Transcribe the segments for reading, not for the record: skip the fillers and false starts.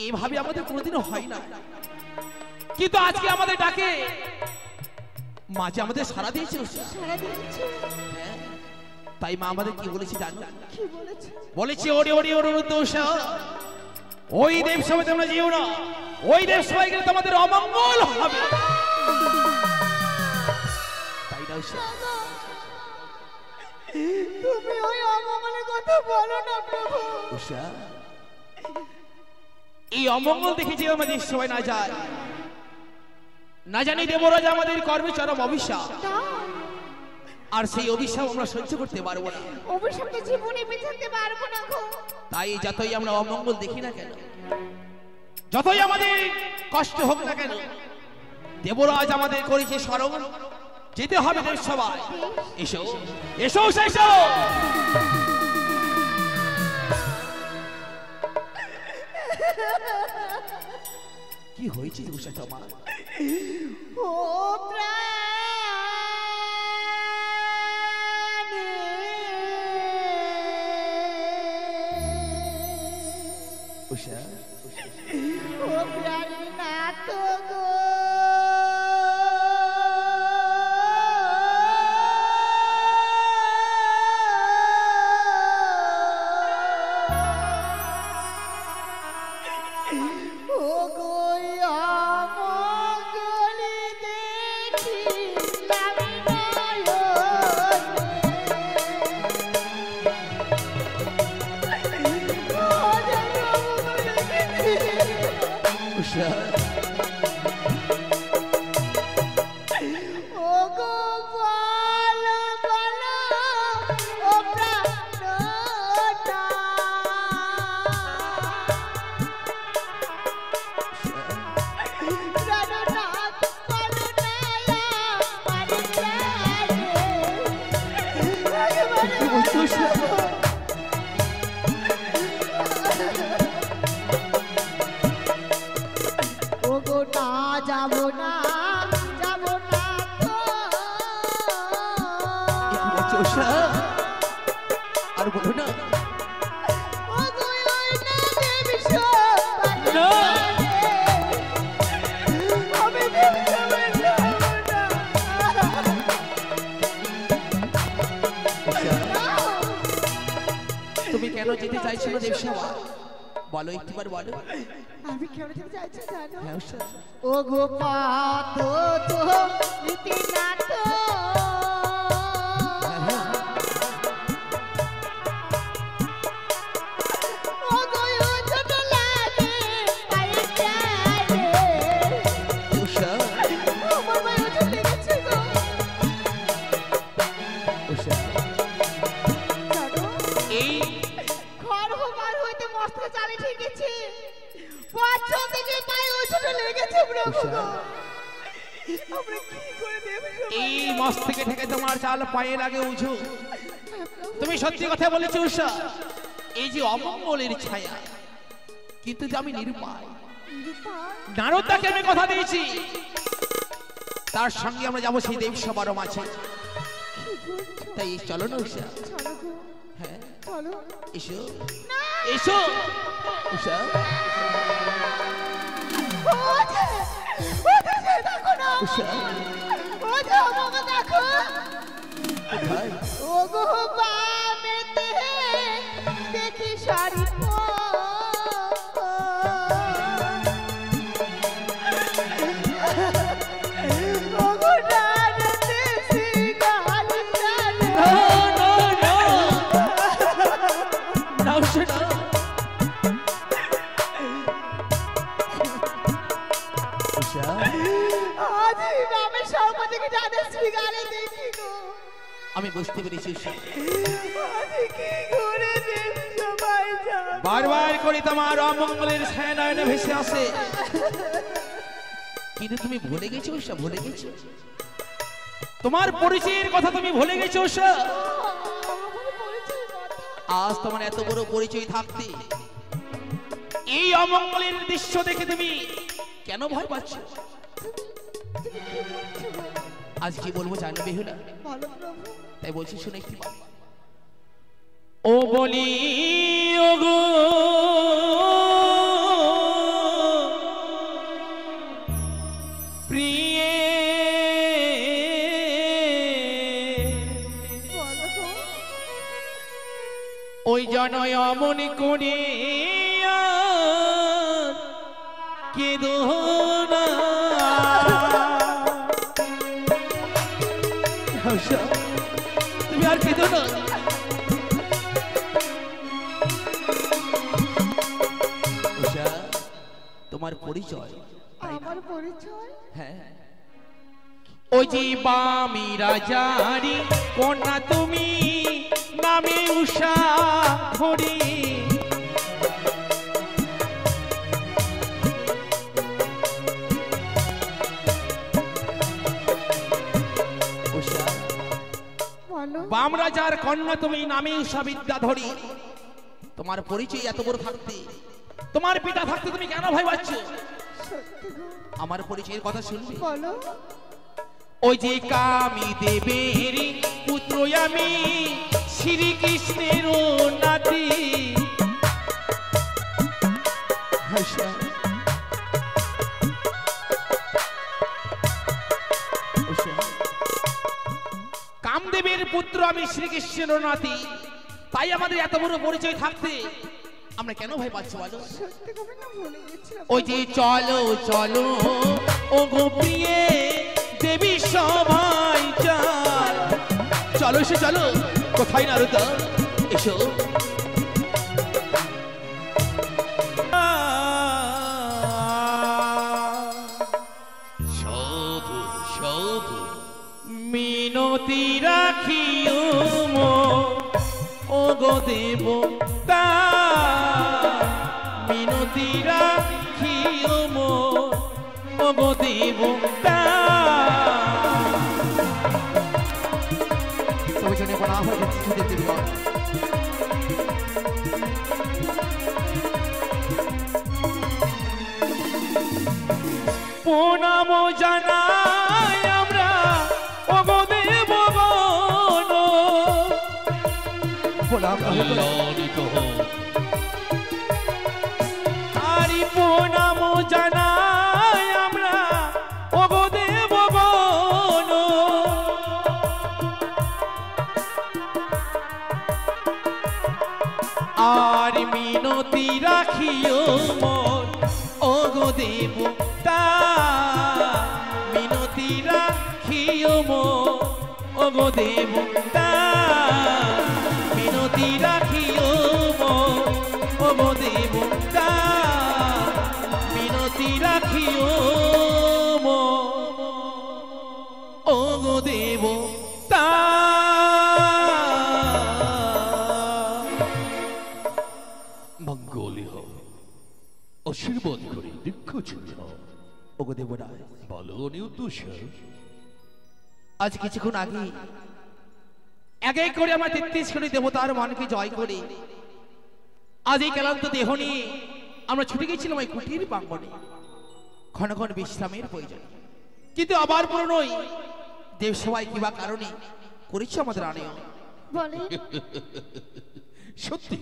এইভাবে আমাদের কোনোদিনও হয় না, কিন্তু আজকে আমাদের ডাকে মাঝে আমাদের সাড়া দিয়েছে। তাই মা আমাদের কি বলেছে জানো? বলেছে ওরে ওরে ওরে দোষা, ওই দেব সবাই তোমরা যেও না, ওই দেব সবাই গেলে তোমাদের অমঙ্গল হবে। তাই না উষা? তুমি ওই অমঙ্গলের কথা বলো না প্রভু। উষা, এই অমঙ্গল দেখে যে আমাদের সবাই না যায়, না জানি দেবরাজ আমাদের কর্মে চরম অভিশাপ, আর সেই অভিশাপ আমরা সহ্য করতে পারবো না। অভিশাপকে জীবনে মেটাতে পারবো না গো। তাই যতই আমরা অমঙ্গল দেখি না কেন, যতই আমাদের কষ্ট হোক না কেন, দেবরাজ আমাদের করেছে স্মরণ, যেতে হবে দেব সবাই। এসো এসো এসো। কি হয়েছে উষা তোমার? ও প্রাণ, উষা, ও প্রাণনাথ গো, আর বলো না। তুমি কেন যেতে চাইছো না দেবসভা? বলো একটিবার বলো। আমি কেন যেতে চাইছি জানো? হ্যাঁ উষা। ও গোপাত তো নীতিনাথ, এই মস্তকে থেকে তোমার চাল পায়ে লাগে উঁচু। তুমি সত্যি কথা বলেছো উষা, এই যে অমঙ্গলের ছায়া, কিন্তু আমি নিরুপায়। নারদকে আমি কথা দিয়েছি, তার সঙ্গে আমরা যাবো সেই দেব সবার মাঝে। তাই চলো না উষা। হ্যাঁ এসো এসো উষা। উষা দেখি শাড়ি আমি বুঝতে পেরেছি। বারবার করে তোমার অমঙ্গলের ছায়া নয়নে ভেসে আসে, কিন্তু তুমি ভুলে গেছো উষা, ভুলে গেছো তোমার পরিচয়ের কথা, তুমি ভুলে গেছো উষা। আজ তোমার এত বড় পরিচয় থাকতে এই অমঙ্গলের দৃশ্য দেখে তুমি কেন ভয় পাচ্ছ? আজ কি বলবো জানো বেহুলা? তাই বলছি শুনে একটি ও বলি ও গো জনয় অমন করিয়া কেঁদো না। তুমি আর কেঁদো না। তোমার পরিচয়? আমার পরিচয়? হ্যাঁ, ওই যে বামি রাজারি কন্যা তুমি, নামে উষা ধরি। বাম রাজার কন্যা তুমি, নামে উষা বিদ্যাধরী। তোমার পরিচয় এত বড় থাকতে, তোমার পিতা থাকতে তুমি কেন ভয় পাচ্ছ? আমার পরিচয়ের কথা শুনবি? বলো। ওই যে কামি দেবের পুত্র আমি, শ্রীকৃষ্ণের নাতি। কামদেবের পুত্র আমি, শ্রীকৃষ্ণের নাতি। তাই আমাদের এত বড় পরিচয় থাকতে আমরা কেন ভয় পাচ্ছি বলো? ওই যে চলো চলো ও গো প্রিয়ে দেবী সবাই চাল। চলো এসে চলো। কোথায় নারদা? এসো। সাধু সাধু মিনতি রাখিও ও গো দেবতা, মিনতি রাখিও ও গো দেবতা। তবে জনে বলা হয় দেখতে বিবাহ। প্রণাম জানাই আমরা ও গো দেবগণ, আরি প্রণাম জানাই আমরা ও গো দেবগণ। আর মিনতি রাখিও মন ও গো দেবতা, মিনতি রাখিও মন ও গো দেবতা, মিনতি রাখিও মন ও গো দেবতা, মিনতি রাখিও মন ও গো দেবতা। মঙ্গলি হোক, আশীর্বাদ করি, দীর্ঘ চিহ্ন। ওগো দেবরায় বলো নিউতুষ। আজ কিছুক্ষণ আগে এক এক করে আমার 33 কোটি দেবতার মনকে জয় করে আজ এই ক্লান্ত দেহ নিয়ে আমরা ছুটে গেছিলাম এই কুটির প্রাঙ্গণে, ক্ষণ ক্ষণ বিশ্রামের প্রয়োজন। কিন্তু আবার পুরনোই দেব সবাই কিবা কারণে করেছে আমাদের আনেও। বলে সত্যি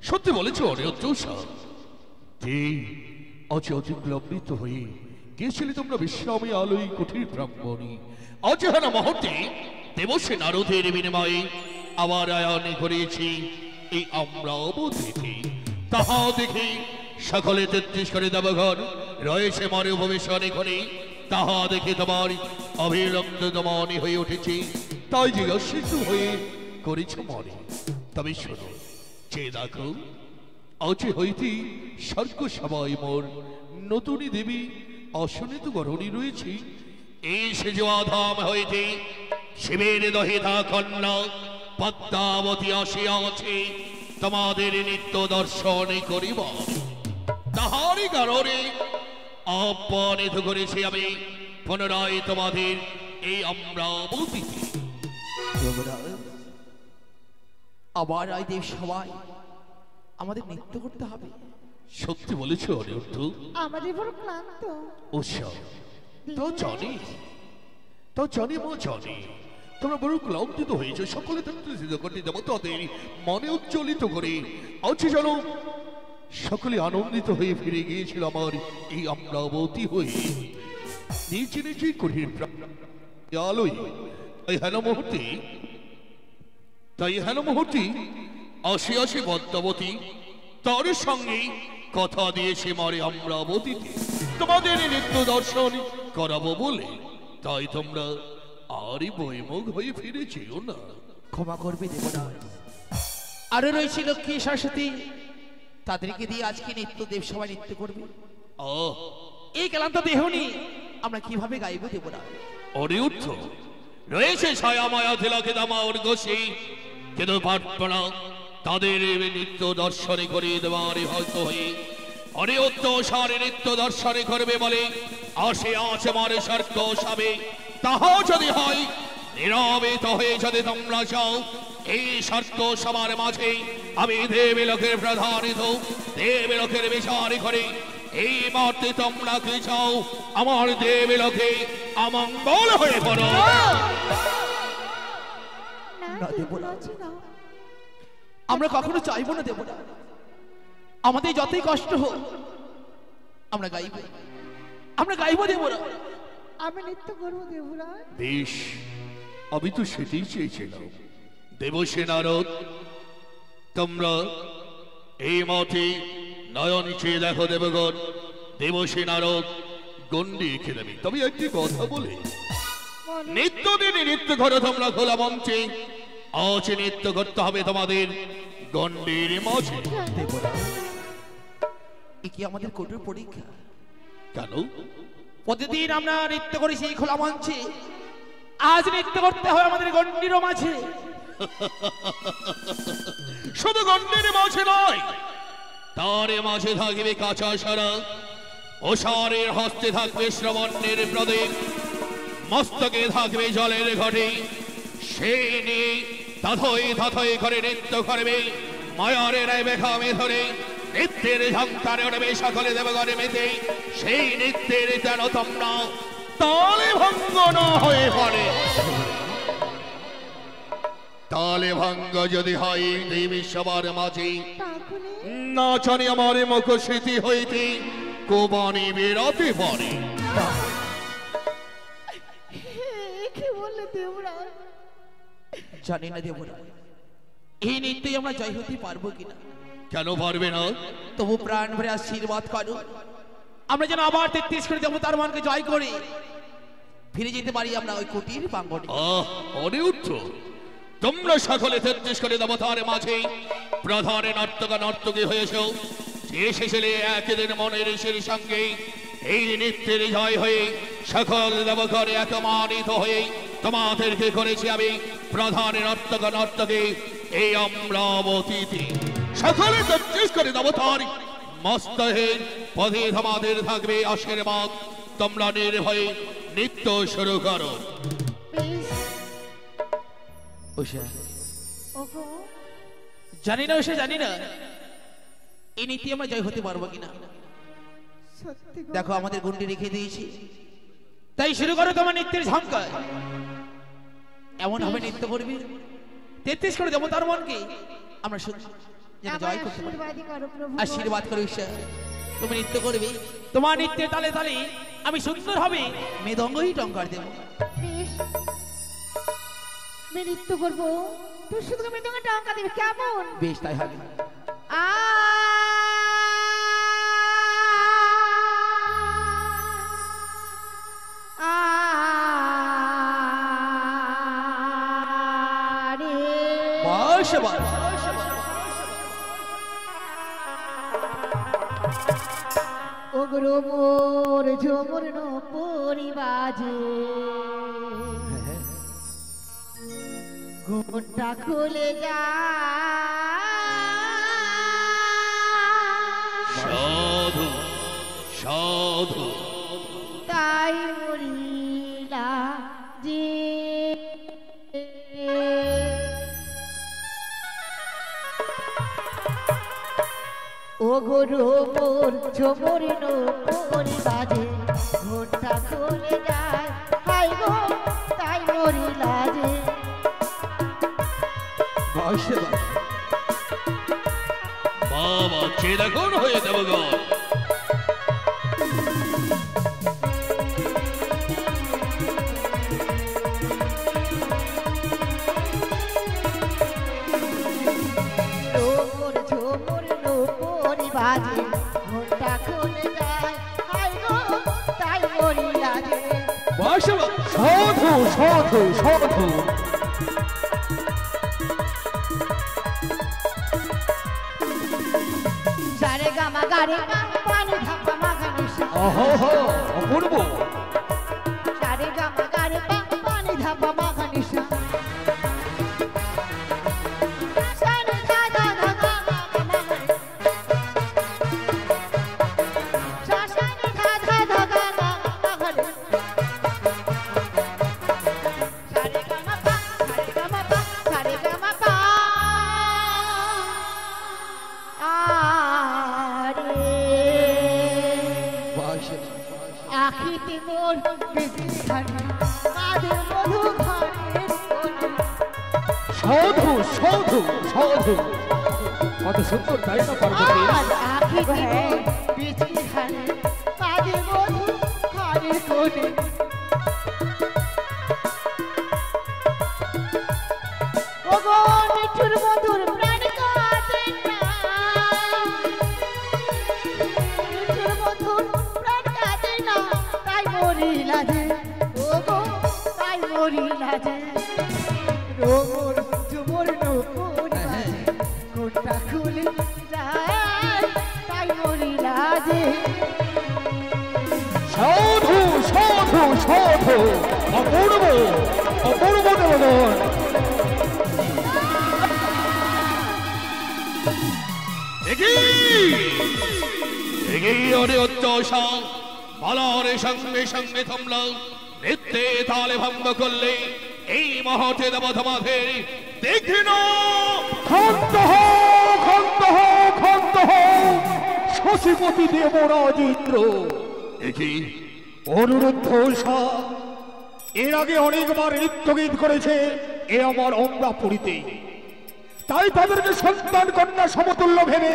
সত্যি বলেছো অনিয়তুষ। আজ অতিক্লম্বিত হয়ে গিয়েছিলে তোমরা বিশ্রামে আলোই কুঠির প্রাঙ্গণে। আজ হানা মুহূর্তে দেবসে নারদের বিনিময়ে আবার আয়ন করেছি এই আমরা অবধিতে। তাহা দেখে সকলে 33 করে দেবঘর রয়েছে মরে ভবিষ্যণে ঘরে। তাহা দেখে তোমার অবিলম্ব দমনে হয়ে উঠেছে, তাই জিজ্ঞাসিত হয়ে করেছ মরে। তবে শোনো, যে দেখো আজ হইতে স্বর্গ সবাই মোর নতুনই দেবী অসনিত গরণী রয়েছে। এই সে ধাম হইতে শিবের দহিতা কন্যা পদ্মাবতী আসিয়া আছে তোমাদের নিত্য দর্শন করিব। তাহারই কারণে আহ্বানিত করেছি আমি পুনরায় তোমাদের এই অমরাবতীতে। আবার আই দেব সবাই আমাদের নৃত্য করতে হবে। সত্যি বলেছ অনিরুদ্ধ, আমাদের বড় ক্লান্ত। উৎসব তো জানি, তো জানি মা জানি তোমরা বড় ক্লান্তিত হয়েছে। সকলে দেবতাদের মনে উজ্জ্বলিত করে আজ যেন সকলে আনন্দিত হয়ে ফিরে গিয়েছিল আমার এই অমরাবতী হয়ে নিচে নিচে কুঠির আলোয়। তাই হেন মুহূর্তে আসি পদ্মাবতী, তার সঙ্গে কথা দিয়েছে মারে অমরাবতীতে তোমাদের নিত্য দর্শন করাবো বলে। তাই তোমরা আরই বইমুখ হয়ে ফিরে যেও না। ক্ষমা করবে দেবরাজ। আরো রয়েছে লক্ষ্মী সরস্বতী, তাদেরকে দিয়ে আজকে নিত্য দেব সবাই নৃত্য করবে। এই ক্লান্ত দেহ নিয়ে আমরা কিভাবে গাইব দেবরাজ? অনিরুদ্ধ রয়েছে ছায়া মায়া তিলকে দামা অর্গসী, কিন্তু পারব না তাদের নিত্য দর্শনে করিয়ে দেওয়ারে হয়তো হয়ে। অনিরুদ্ধ সারে নিত্য দর্শনে করবে বলে আসে মারে সর্ক সাবে। তাহা যদি হয় নীরবিত হয়ে যদি তোমরা চাও, এই সর্ক সবার মাঝে আমি দেবী লোকের প্রধানিত দেবী লোকের বিচার করে এই মুহূর্তে তোমরা কি চাও? আমার দেবী লোকে অমঙ্গল হয়ে পড়ো। আমরা কখনো চাইবো না দেবো না, আমাদের যতই কষ্ট হোক আমরা গাইবো দেবো না। আমি নৃত্য করবো দেবরাজ। বেশ, আমি তো সেটাই চেয়েছিলাম। দেবসে নারদ, তোমরা এই মতে নয়ন চেয়ে দেখো দেবগণ। দেবসে নারদ গন্ডি এঁকে দেবে। তবে একটি কথা বলে, নিত্যদিনই নৃত্য করো তোমরা খোলা মঞ্চে, আজ নৃত্য করতে হবে তোমাদের গন্ডির মাঝে। কি আমাদের কঠোর পরীক্ষা? কেন? প্রতিদিন আমরা নৃত্য করি সেই খোলা মঞ্চে, আজ নৃত্য করতে হবে আমাদের গন্ডির মাঝে। শুধু গন্ডির মাঝে নয়, তার মাঝে থাকবে কাঁচা সারা, ওষারের হস্তে থাকবে শ্রবণের প্রদীপ, মস্তকে থাকবে জলের ঘটে। সেই নিয়ে ধাথই করে নৃত্য করবে মায়ারে রায় বেখামে ধরে। নৃত্যের ঝঙ্কারে উঠবে সকলে দেবগণে মেতে। সেই নৃত্যের যেন তোমরা তালে ভঙ্গ না হয়ে পড়ে। তালে ভঙ্গ যদি হয় দেবী সবার মাঝে, না জানি আমার মুখ স্মৃতি হইতে কোবানি বেরোতে পারে। কি বললে দেবরাজ? জানি না দেবরাজ, এই নৃত্যে আমরা জয় হতে পারবো কিনা। কেন পারবে না? তবু প্রাণ ভরে আশীর্বাদ করো, আমরা যেন আবার 33 করে দেবতার মনকে জয় করে ফিরে যেতে পারি আমরা ওই কুটির প্রাঙ্গণে। অনিরুদ্ধ, তোমরা সকলে 33 করে দেবতার মাঝে প্রধানে নর্তকী হয়েছ। এসেছিলে একদিন মনের ঋষির সঙ্গে এই নৃত্যের জয় হয়ে সকল দেবঘরে একমানিত হয়ে তোমাদেরকে করেছি আমি প্রধান নর্তকী। এই অমরাবতীতে সকলে 33 করে দেবতার মস্তহে পদে তোমাদের থাকবে আশীর্বাদ। তোমরা নির্ভয়ে নৃত্য শুরু করো। জানি না এই নীতি আমরা জয় হতে পারবো কিনা। দেখো আমাদের গুন্ডি রেখে দিয়েছি, তাই শুরু করো তোমার নৃত্যের ঝঙ্কার। এমন ভাবে নৃত্য করবি 33 করে দেবো তার মনকে আমরা জয় করতে পারি। আশীর্বাদ করো ঈশ্বর, তুমি নৃত্য করবে, তোমার নৃত্যের তালে তালে আমি সুন্দর হবে মৃদঙ্গই টঙ্কার দেব। আমি নৃত্য করবো, তুই শুধু মৃদঙ্গ টঙ্কা দিবি, কেমন? বেশ, তাই হবে। ওগরো মোর ঝুমুর নপুরি বাজে, ঘুমটা খুলে যা। সাধু সাধু তাই মরিলা যে ওগরো মোর ঝুমুর নপুরি বাজে, ঘুমটা খুলে যায়। হাই গো তাই মরিলা যে। বাবা চেরাগুন হয়ে দেবগণ। ঘোরটা খুলে যায় হাই গো তাই মরি লাজে সাধু সাধু সাধু সারে গামা গারে পানি ধাপা মাখানি অপূর্ব সারে গামা গারে পানি ধাপা মাখানি আখিতে মোর বিধিখানি কাঁদে মধু ঘরের কোণে সাধু সাধু সাধু কত সুন্দর তাই না পার্বতী আখিতে মোর বিধিখানি কাঁদে মধু ঘরের কোণে ওগো নিঠুর মধুর প্রাণ কাঁদে না নিঠুর মধুর প্রাণ কাঁদে না তাই মরি লাজে ওগো তাই মরি লাজে রোমর চুমর নপুর কোনটা খুলে যায় তাই মরি লাজে সাধু সাধু সাধু অপূর্ব অপূর্ব নিবেদন সঙ্গে সঙ্গে থমল নৃত্যে তালে ভঙ্গ করলে এই মহতে দেবধমাধের দেখে না ক্ষন্ত শশীপতি দেবরাজেন্দ্র দেখি অনুরুদ্ধ এর আগে অনেকবার নৃত্যগীত করেছে এ আমার অমরাপুরীতে তাই তাদেরকে সন্তান কন্যা সমতুল্য ভেবে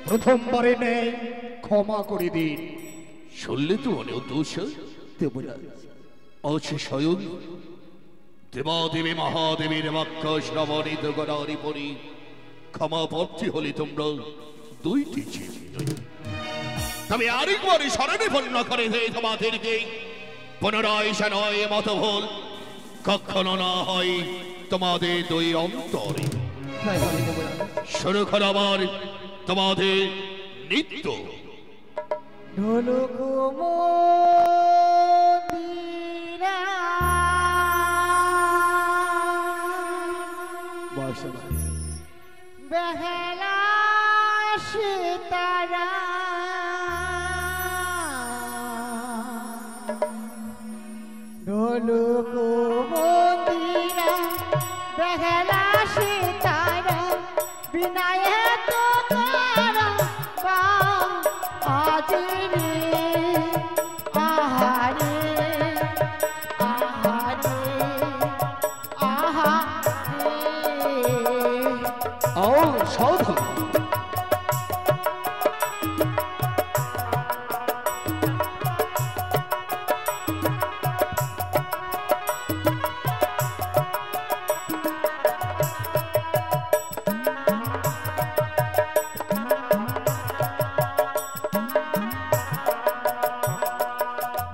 প্রথমবারে নেয় ক্ষমা করে দিন শুনলে তো অনেক দোষ দেবরাজ আছে স্বয়ং দেবাদেবী মহাদেবীর বাক্য শ্রবণিত গণারি পরি ক্ষমা প্রার্থী হলে তোমরা দুইটি তবে আরেকবার স্মরণে পূর্ণ করে দেয় তোমাদেরকে পুনরায় সে নয় মত ভুল কখনো না হয় তোমাদের দুই অন্তরে শুরু করো আবার তোমাদের নৃত্য ঢোলক মন্দিরা বেহালা সীতারা ঢোলক মন্দিরা বেহালা সীতারা বিনায়ক তারা আজরে আহারে আহারে আহারে ও সাধু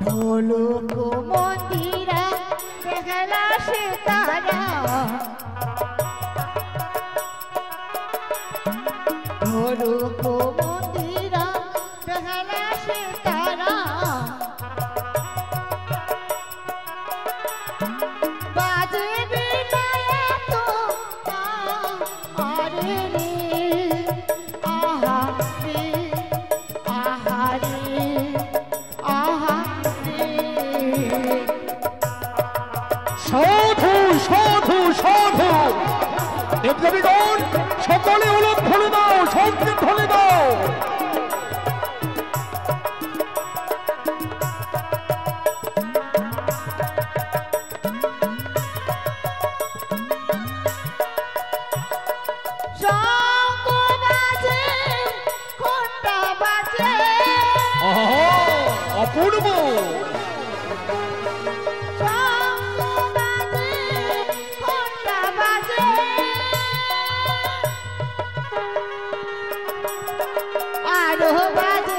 ঢোলক মন্দিরা বেহালা সীতারা ঢোলক মন্দিরা বেহালা সীতারা বাজে বিনায়ক আরে রে আহারে আহারে সাধু সাধু সাধু দেবদেবীগণ সকলে উলট ধরে দাও সঙ্গে ধরে দাও শঙ্খ বাজে ঘণ্টা বাজে অপূর্ব শঙ্খ বাজে ঘণ্টা বাজে আরো বাজে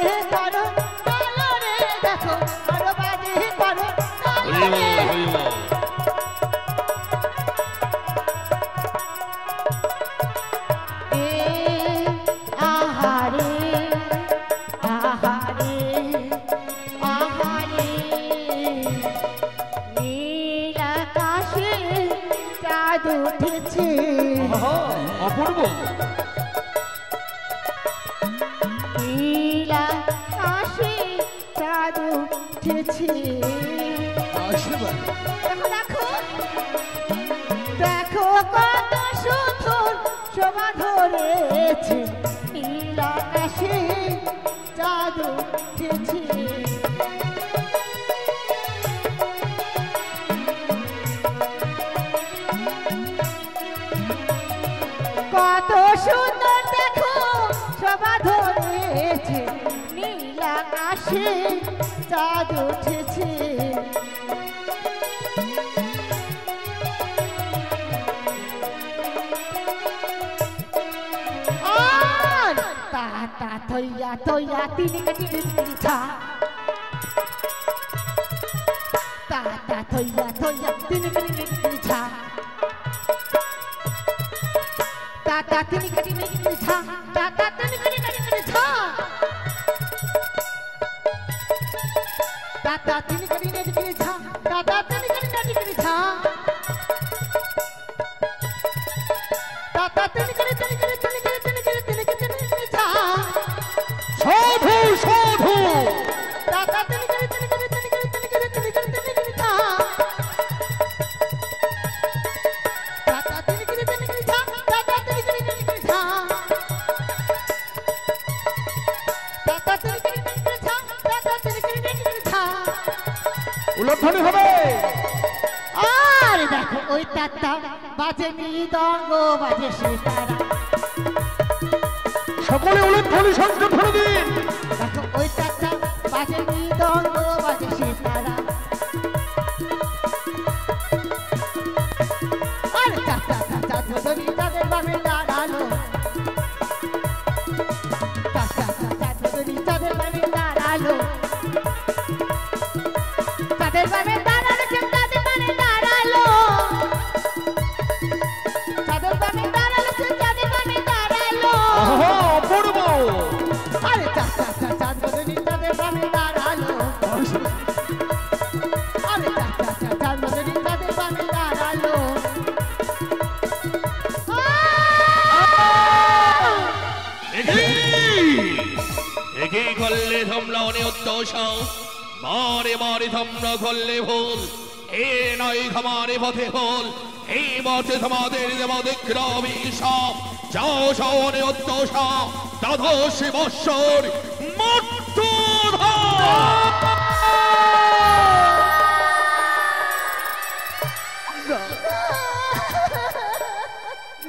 উঠেছে। আশীর্বাদ দেখো দেখো কত সুন্দর শোভা ধরেছে, নীল আকাশে চাঁদ উঠেছে। কত সুন্দর দেখো শোভা ধরেছে, নীল আকাশে চাঁদ উঠেছে। আর তা থইয়া থইয়া তিনি কাটিয়ে ছা, তা থইয়া থইয়া তিনি কাটিয়ে ছা, তা তিনি কাটিয়ে ছা, তা তিনি কাটিয়ে ছা, তা তিনি কাটিয়ে ছা, তা তিনি কাটিয়ে ছা, তা তিনি কাটিয়ে ছা, সাধু সাধু তা তিনি কাটিয়ে ছা, তা তিনি কাটিয়ে ছা, তা তিনি কাটিয়ে ছা, তা তিনি কাটিয়ে ছা, তা তিনি কাটিয়ে ছা। উলধ্বনি হবে। আর দেখো ওই তাতা বাজে মৃদঙ্গ বাজে সিতারা, সকলে উলধ্বনি সংস্কৃতি দিন। দেখো ওই তাতা বাজে মৃদঙ্গ বাজে সিতারা। আর চাচা চাচা ধরি তাদের বামে দাঁড়ালো, চাচা চাচা ধরি তাদের বামে দাঁড়ালো, তাদের বামে দাঁড়ালো, তাদের বামে দাঁড়ালো, তাদের বামে দাঁড়ালো, তাদের বামে দাঁড়ালো। অপূর্ব। আরে চাচা চাচা ধরি তাদের বামে দাঁড়ালো, আরে চাচা চাচা ধরি তাদের বামে দাঁড়ালো। এগিয়ে করলে তোমরা অনির্দোষ, মারে মারে তোমরা করলে ভুল, এ নয় ক্ষমারে পথে ভুল, এই পথে তোমাদের দেবদিগ্রামী সব যাও সব অনির্দোষ, দ্বাদশ বৎসর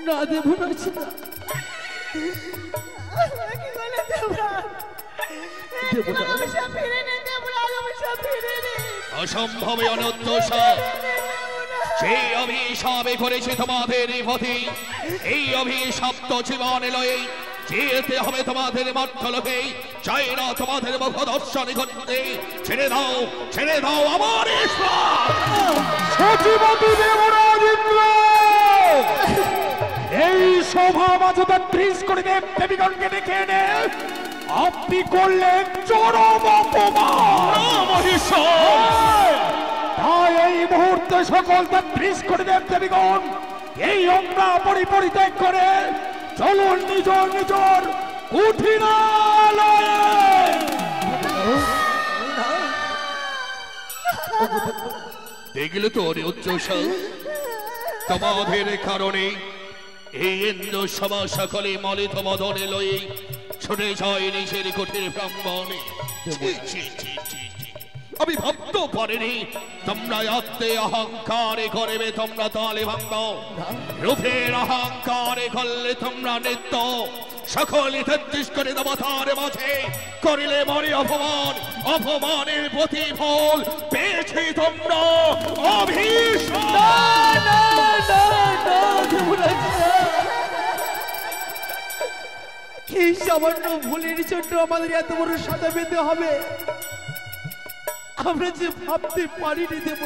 না দেব না ছিনা, অসম্ভবে অনির্দোষ, যে অভিশাপে করেছে তোমাদের পথে, এই অভিশপ্ত জীবন লয়ে যেতে হবে তোমাদের মধ্যলোকে, চাই না তোমাদের মুখ দর্শন করতে। ছেড়ে দাও আমার ঈশ্বর। সচিবতী দেবরাজ ইন্দ্র এই সভা মাঝে ত্রিশ করে দেবীগণকে ডেকে এনে আপনি করলেন চরম অপমান। তাই এই মুহূর্তে সকল ত্রিশ করে দেবীগণ এই অঙ্গা পরিত্যাগ করে চলুন নিজ নিজর কুঠিরালয়ে। দেখলে তো উচ্চস তোমাদের কারণে এই ইন্দ্র সভা সকলে মলিত মদনে লয়ে ছুটে যায় নিজের কোঠের ব্রাহ্মণে। আমি ভাবতেও পারিনি তোমরা আত্মে অহংকারে করবে তোমরা তালে ভাঙব, রূপের অহংকারে করলে তোমরা নৃত্য, সকলে ৩৩ করে দেবতার মাঝে করিলে মরে অপমান, অপমানের প্রতিফল পেয়েছি তোমরা অভিশাপ। এই সামান্য ভুলের জন্য আমাদের এত বড় সাজা পেতে হবে, আমরা যে ভাবতে পারিনি দেব।